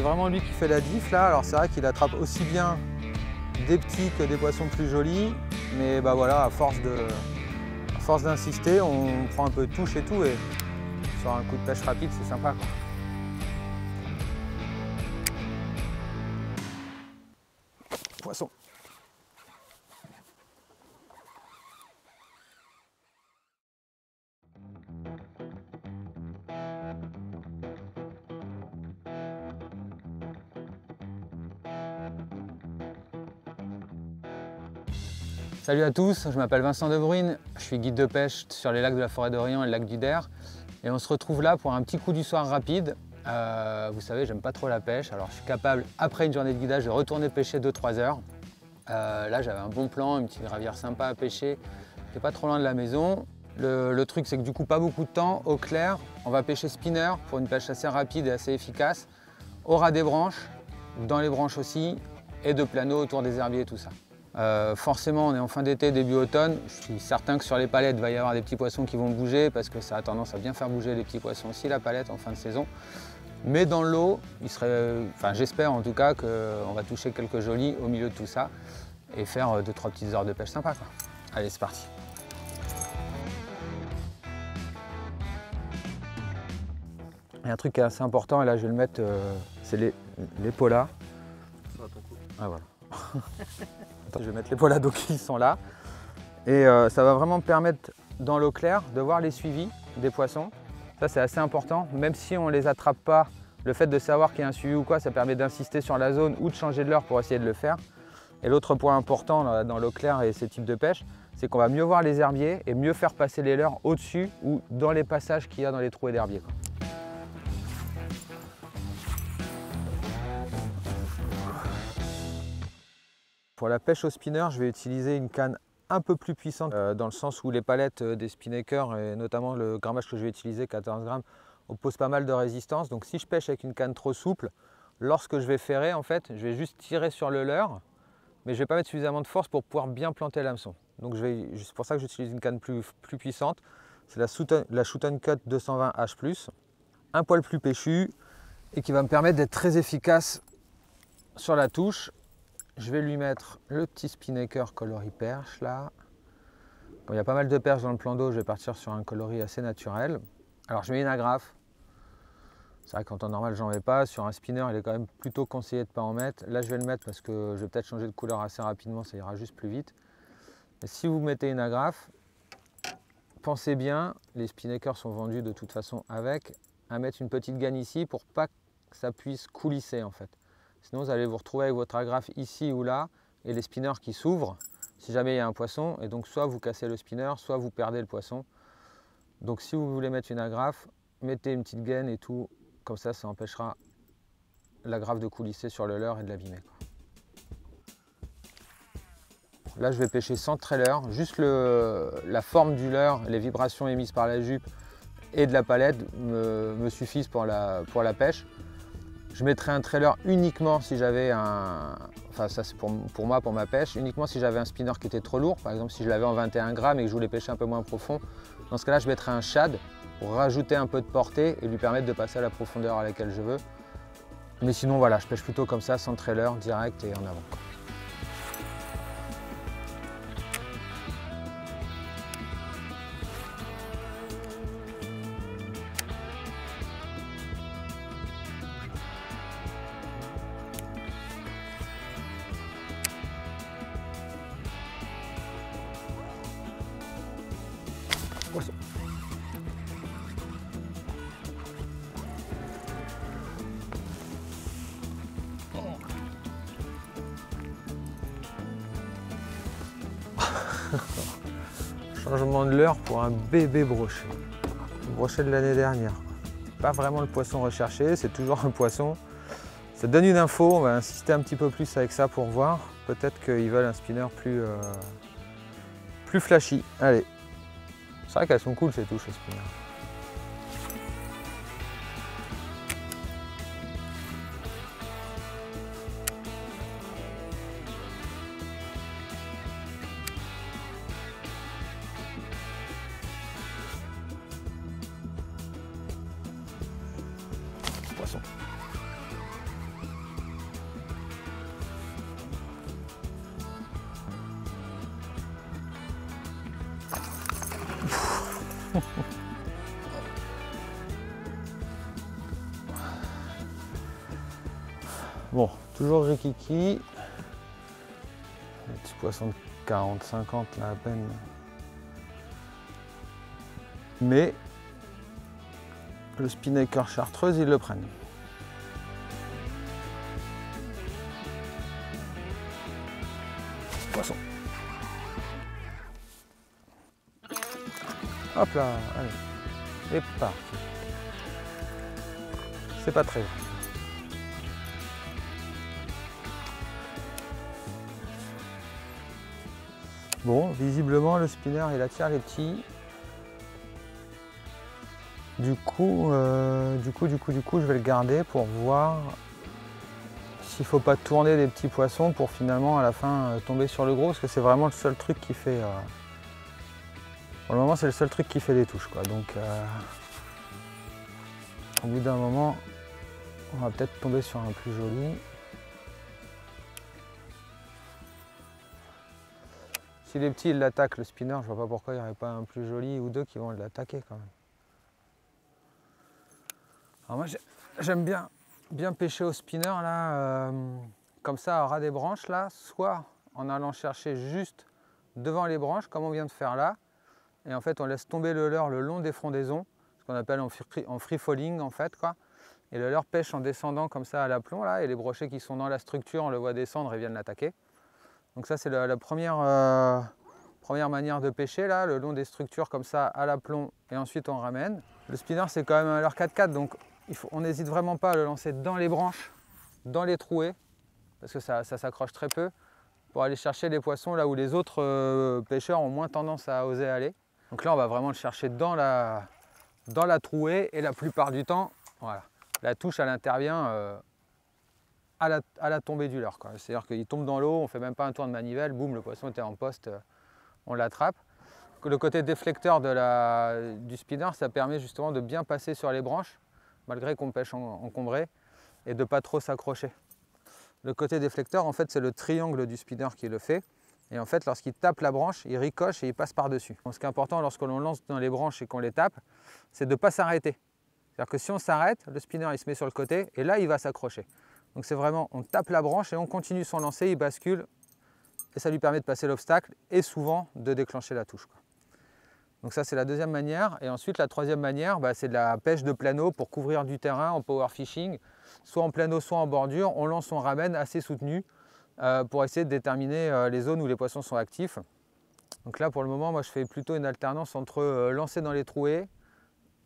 vraiment lui qui fait la diff là. Alors c'est vrai qu'il attrape aussi bien des petits que des poissons plus jolis. Mais bah voilà, à force d'insister, on prend un peu de touche et tout. Et sur un coup de pêche rapide, c'est sympa, quoi. Poisson. Salut à tous, je m'appelle Vincent De Bruyne, je suis guide de pêche sur les lacs de la Forêt d'Orient et le lac du Der. Et on se retrouve là pour un petit coup du soir rapide. Vous savez, j'aime pas trop la pêche, alors je suis capable, après une journée de guidage, de retourner pêcher 2-3 heures. Là, j'avais un bon plan, une petite gravière sympa à pêcher, qui est pas trop loin de la maison. Le truc, c'est que du coup, pas beaucoup de temps, au clair. On va pêcher spinner pour une pêche assez rapide et assez efficace, au ras des branches, dans les branches aussi, et de plano autour des herbiers et tout ça. Forcément, on est en fin d'été, début automne. Je suis certain que sur les palettes, il va y avoir des petits poissons qui vont bouger parce que ça a tendance à bien faire bouger les petits poissons aussi, la palette, en fin de saison. Mais dans l'eau, j'espère en tout cas qu'on va toucher quelques jolis au milieu de tout ça et faire 2-3 petites heures de pêche sympa, quoi. Allez, c'est parti. Il y a un truc qui est assez important, et là je vais le mettre, c'est les polas. Ah voilà. Je vais mettre les polas d'eau qui sont là. Et ça va vraiment me permettre, dans l'eau claire, de voir les suivis des poissons. Ça, c'est assez important. Même si on ne les attrape pas, le fait de savoir qu'il y a un suivi ou quoi, ça permet d'insister sur la zone ou de changer de leurre pour essayer de le faire. Et l'autre point important dans l'eau claire et ces types de pêche, c'est qu'on va mieux voir les herbiers et mieux faire passer les leurres au-dessus ou dans les passages qu'il y a dans les trous d'herbiers, quoi. Pour la pêche au spinner, je vais utiliser une canne un peu plus puissante dans le sens où les palettes des spinnakers et notamment le grammage que je vais utiliser, 14 grammes, oppose pas mal de résistance. Donc si je pêche avec une canne trop souple, lorsque je vais ferrer, en fait, je vais juste tirer sur le leurre, mais je ne vais pas mettre suffisamment de force pour pouvoir bien planter l'hameçon. Donc c'est pour ça que j'utilise une canne plus puissante. C'est la Shoot & Cut 220 H+, un poil plus péchu et qui va me permettre d'être très efficace sur la touche. Je vais lui mettre le petit spinnaker coloris perche là. Comme il y a pas mal de perches dans le plan d'eau, je vais partir sur un coloris assez naturel. Alors je mets une agrafe. C'est vrai qu'en temps normal, j'en mets pas. Sur un spinner, il est quand même plutôt conseillé de ne pas en mettre. Là, je vais le mettre parce que je vais peut-être changer de couleur assez rapidement, ça ira juste plus vite. Mais si vous mettez une agrafe, pensez bien, les spinnakers sont vendus de toute façon avec, à mettre une petite gaine ici pour pas que ça puisse coulisser en fait. Sinon, vous allez vous retrouver avec votre agrafe ici ou là et les spinners qui s'ouvrent si jamais il y a un poisson. Et donc, soit vous cassez le spinner, soit vous perdez le poisson. Donc, si vous voulez mettre une agrafe, mettez une petite gaine et tout. Comme ça, ça empêchera l'agrafe de coulisser sur le leurre et de l'abîmer. Là, je vais pêcher sans trailer. Juste la forme du leurre, les vibrations émises par la jupe et de la palette me suffisent pour la pêche. Je mettrai un trailer uniquement si j'avais enfin ça c'est pour moi, pour ma pêche, uniquement si j'avais un spinner qui était trop lourd. Par exemple, si je l'avais en 21 grammes et que je voulais pêcher un peu moins profond, dans ce cas-là, je mettrai un shad pour rajouter un peu de portée et lui permettre de passer à la profondeur à laquelle je veux. Mais sinon, voilà, je pêche plutôt comme ça, sans trailer, direct et en avant. Poisson. Changement de leurre pour un bébé brochet. Le brochet de l'année dernière. Pas vraiment le poisson recherché, c'est toujours un poisson. Ça donne une info, on va insister un petit peu plus avec ça pour voir. Peut-être qu'ils veulent un spinner plus flashy. Allez. C'est vrai qu'elles sont cool ces touches, les spinners. Poisson. Bon, toujours rikiki. Les petits poissons de 40-50 là à peine. Mais le spinnaker chartreuse, ils le prennent. Poisson. Hop là, allez. Et parti. C'est pas très grave. Bon, visiblement le spinner il attire les petits. Du coup, je vais le garder pour voir s'il ne faut pas tourner des petits poissons pour finalement à la fin tomber sur le gros, parce que c'est vraiment le seul truc qui fait. Pour le moment, c'est le seul truc qui fait des touches, quoi. Donc, au bout d'un moment, on va peut-être tomber sur un plus joli. Si les petits l'attaquent, le spinner, je vois pas pourquoi il n'y aurait pas un plus joli ou deux qui vont l'attaquer quand même. Alors moi j'aime bien pêcher au spinner là, comme ça à ras des branches là, soit en allant chercher juste devant les branches comme on vient de faire là, et en fait on laisse tomber le leurre le long des frondaisons, ce qu'on appelle en free falling en fait quoi, et le leurre pêche en descendant comme ça à l'aplomb là, et les brochets qui sont dans la structure on le voit descendre et viennent l'attaquer. Donc ça c'est la première manière de pêcher là, le long des structures comme ça à l'aplomb et ensuite on ramène. Le spinner c'est quand même un leurre 4x4 donc on n'hésite vraiment pas à le lancer dans les branches, dans les trouées, parce que ça s'accroche très peu, pour aller chercher les poissons là où les autres pêcheurs ont moins tendance à oser aller. Donc là on va vraiment le chercher dans la trouée et la plupart du temps, voilà, la touche elle intervient à la tombée du leurre. C'est-à-dire qu'il tombe dans l'eau, on ne fait même pas un tour de manivelle, boum, le poisson était en poste, on l'attrape. Le côté déflecteur du spinner, ça permet justement de bien passer sur les branches, malgré qu'on pêche encombré, et de ne pas trop s'accrocher. Le côté déflecteur, en fait, c'est le triangle du spinner qui le fait. Et en fait, lorsqu'il tape la branche, il ricoche et il passe par-dessus. Ce qui est important lorsque l'on lance dans les branches et qu'on les tape, c'est de ne pas s'arrêter. C'est-à-dire que si on s'arrête, le spinner il se met sur le côté et là, il va s'accrocher. Donc c'est vraiment, on tape la branche et on continue son lancer, il bascule et ça lui permet de passer l'obstacle et souvent de déclencher la touche. Donc ça c'est la deuxième manière, et ensuite la troisième manière c'est de la pêche de plein eau pour couvrir du terrain en power fishing, soit en plein eau soit en bordure, on lance, on ramène assez soutenu pour essayer de déterminer les zones où les poissons sont actifs. Donc là pour le moment moi je fais plutôt une alternance entre lancer dans les trouées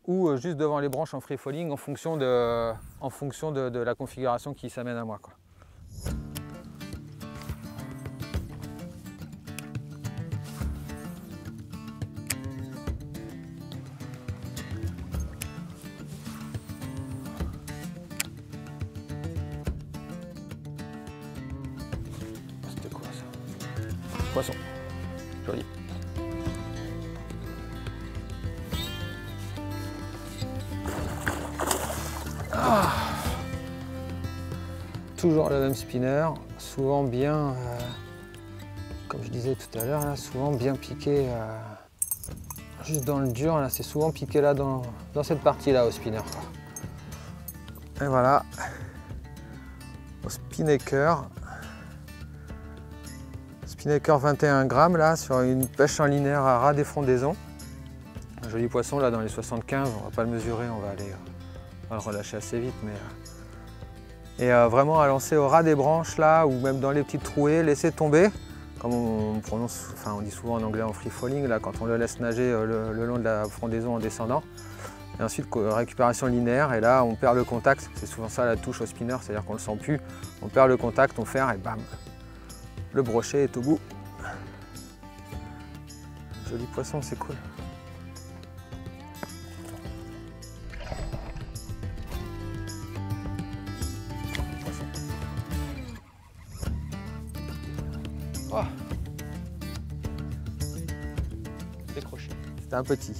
ou juste devant les branches en free falling en fonction de la configuration qui s'amène à moi, quoi. Poisson, joli. Ah. Toujours le même spinner, souvent bien, comme je disais tout à l'heure, souvent bien piqué, juste dans le dur, là c'est souvent piqué là dans cette partie là au spinner, quoi. Et voilà, au spinnaker. Spinnaker 21 grammes là sur une pêche en linéaire à ras des frondaisons. Un joli poisson là dans les 75, on va pas le mesurer, on va le relâcher assez vite, mais vraiment à lancer au ras des branches là ou même dans les petites trouées, laisser tomber, comme on prononce, enfin on dit souvent en anglais en free falling là quand on le laisse nager le long de la frondaison en descendant. Et ensuite récupération linéaire et là on perd le contact, c'est souvent ça la touche au spinner, c'est-à-dire qu'on le sent plus, on perd le contact, on ferme et bam. Le brochet est au bout. Joli poisson, c'est cool. Oh. Décroché. C'était un petit.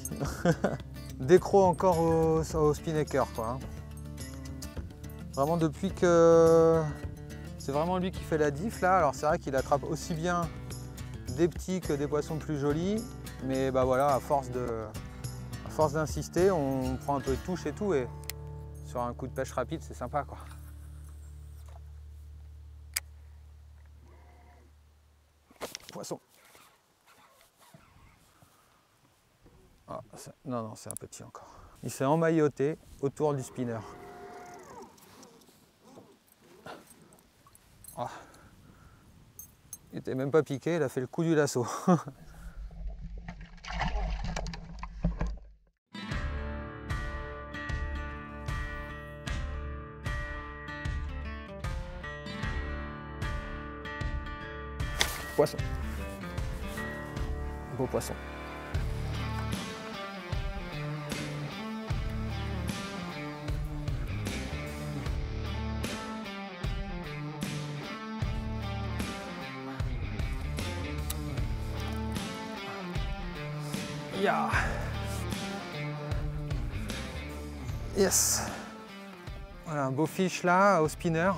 Décro encore au spinnaker, quoi. Vraiment depuis que... C'est vraiment lui qui fait la diff là, alors c'est vrai qu'il attrape aussi bien des petits que des poissons plus jolis, mais voilà, à force d'insister, on prend un peu de touche et tout, et sur un coup de pêche rapide, c'est sympa, quoi. poisson. Ah, non, non, c'est un petit encore. Il s'est emmailloté autour du spinner. Ah. Il n'était même pas piqué, il a fait le coup du lasso. Poisson. Beau poisson. Yeah. Yes. Voilà un beau fiche là au spinner.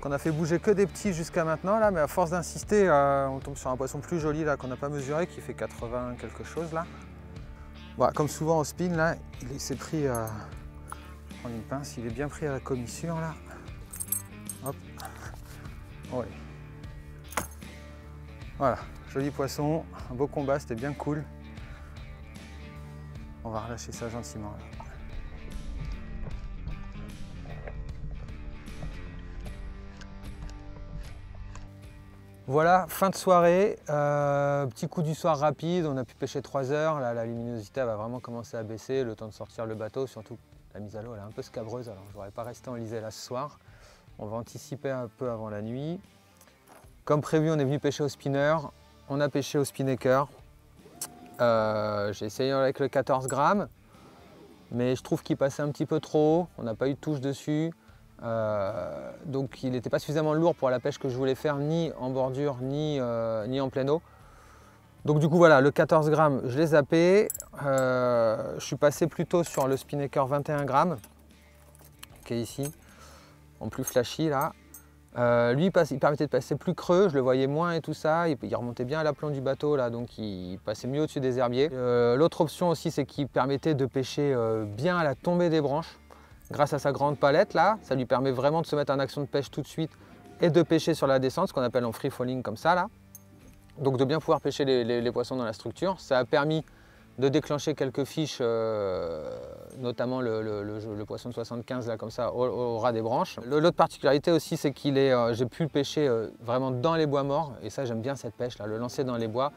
Qu'on a fait bouger que des petits jusqu'à maintenant là, mais à force d'insister, on tombe sur un poisson plus joli là qu'on n'a pas mesuré, qui fait 80 quelque chose là. Bon, comme souvent au spin là, il s'est pris, je vais prendre une pince, il est bien pris à la commissure là. Hop. Ouais. Voilà, joli poisson, un beau combat, c'était bien cool. On va relâcher ça gentiment là. Voilà, fin de soirée, petit coup du soir rapide, on a pu pêcher 3 heures, là la luminosité va vraiment commencer à baisser, le temps de sortir le bateau, surtout la mise à l'eau elle est un peu scabreuse, alors je ne voudrais pas rester enlisé là ce soir. On va anticiper un peu avant la nuit. Comme prévu, on est venu pêcher au spinner, on a pêché au spinnaker. J'ai essayé avec le 14 grammes, mais je trouve qu'il passait un petit peu trop haut, on n'a pas eu de touche dessus. Donc il n'était pas suffisamment lourd pour la pêche que je voulais faire, ni en bordure, ni en pleine eau. Donc du coup voilà, le 14 grammes, je l'ai zappé. Je suis passé plutôt sur le spinnaker 21 grammes, qui est ici, en plus flashy là. Lui, il permettait de passer plus creux, je le voyais moins et tout ça, il remontait bien à l'aplomb du bateau là, donc il passait mieux au-dessus des herbiers. L'autre option aussi, c'est qu'il permettait de pêcher bien à la tombée des branches. Grâce à sa grande palette là, ça lui permet vraiment de se mettre en action de pêche tout de suite et de pêcher sur la descente, ce qu'on appelle en free falling comme ça là. Donc de bien pouvoir pêcher les poissons dans la structure. Ça a permis de déclencher quelques fiches, notamment le poisson de 75 là comme ça au ras des branches. L'autre particularité aussi, c'est qu'il est, j'ai pu le pêcher vraiment dans les bois morts, et ça j'aime bien cette pêche là, le lancer dans les bois.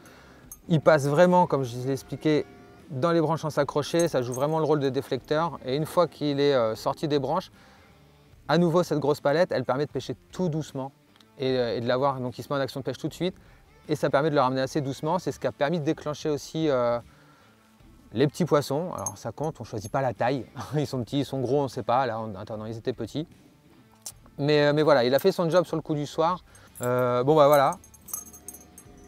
Il passe vraiment, comme je vous l'ai expliqué, dans les branches sans s'accrocher, ça joue vraiment le rôle de déflecteur, et une fois qu'il est sorti des branches, à nouveau cette grosse palette, elle permet de pêcher tout doucement et de l'avoir, donc il se met en action de pêche tout de suite, et ça permet de le ramener assez doucement. C'est ce qui a permis de déclencher aussi les petits poissons. Alors ça compte, on ne choisit pas la taille, ils sont petits, ils sont gros, on ne sait pas, là en attendant ils étaient petits. Mais voilà, il a fait son job sur le coup du soir. Bon bah voilà.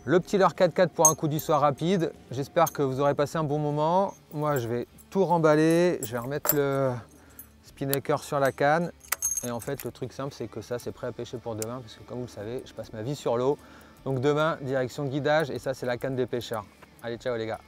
Le petit leurre 4x4 pour un coup du soir rapide. J'espère que vous aurez passé un bon moment. Moi, je vais tout remballer. Je vais remettre le spinnaker sur la canne. Et en fait, le truc simple, c'est que ça, c'est prêt à pêcher pour demain. Parce que comme vous le savez, je passe ma vie sur l'eau. Donc demain, direction guidage. Et ça, c'est la canne des pêcheurs. Allez, ciao les gars.